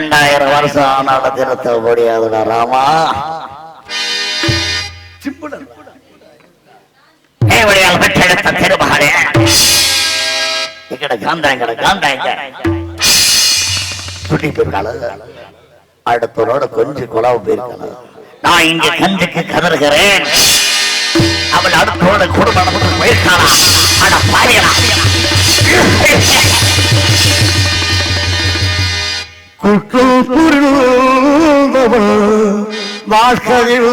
2000 வருஷம் நடத்திருத்த முடியாதுடா ராமா. பெற்றெடுத்த திருமகளே எங்கட காந்தாங்க சுட்டி போயிருக்காளு. அடுத்தோட கொஞ்சம் குழாவு போயிருக்காளு. நான் இங்க கஞ்சுக்கு கதறுகிறேன். அவள் அடுத்தோட குடும்பம் போயிருக்காளா? அட பாரியலா வாழ்க்கையில்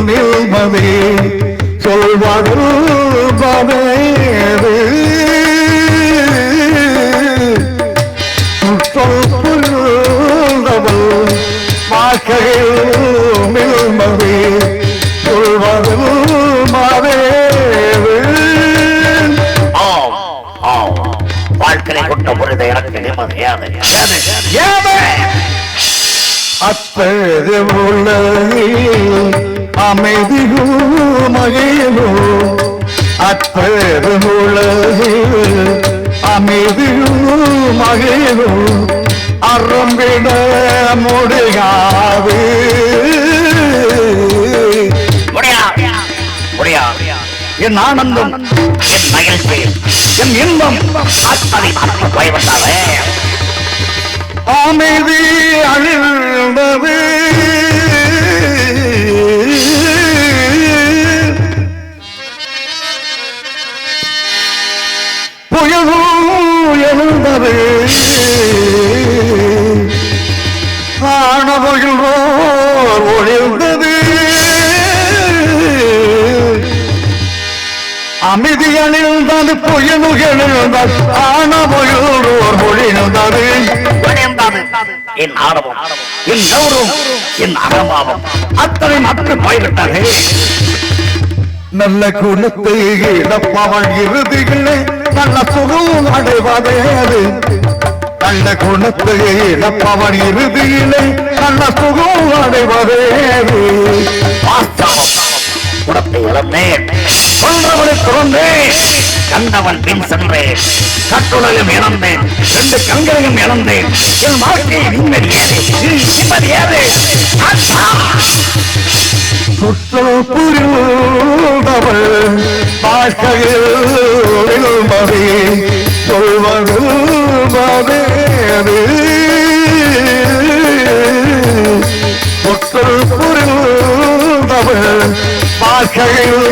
நில்மதே சொல்வது வாழ்க்கையில் நில்மதே சொல்வது வாழ்க்கை கொண்ட பொழுது எனக்கு நிம்மதியாது. அப்பது உலகில் அமைதியோ மகிழோ அப்பது உலகில் அமைதியோ மகிழோ அறம்பிட முடியாது என் ஆனந்தம் என் மகிழ்ச்சி என் இன்பம் ஆத்மனை மறந்து போய்விட்டாவே. அமைதி அழிந்தது புயலோ எழுந்தது ஆனவர்களோ ஒழிந்தது அமைதி அணிந்தது புயலு எழுந்தது ஆனவர்களோர் ஒழிந்தது. என் ஆரவம் என் கௌரவம் என் அகம்பாவம் அத்தனை மக்கள் போய்விட்டாரே. நல்ல குணத்தை இழப்பவன் இறுதிகளே நல்ல சுகம் அடைவதே அது. நல்ல குணத்தை இழப்பவன் இறுதியிலே நல்ல சுகம் அடைவதே அது. குணத்தை இழந்தேன், சொல்றவனை துறந்தேன், கண்டவன் பின் சென்றேன், கட்டுலகம் இழந்தேன், 2 கண்களையும் இழந்தேன். என் வாழ்க்கையை நிம்மதி ஏது நிம்மதி ஏது? புரிந்தவள் வாழ்க்கையில் நிம்மதி சொல்வது புரிந்தவள் வாழ்க்கையில்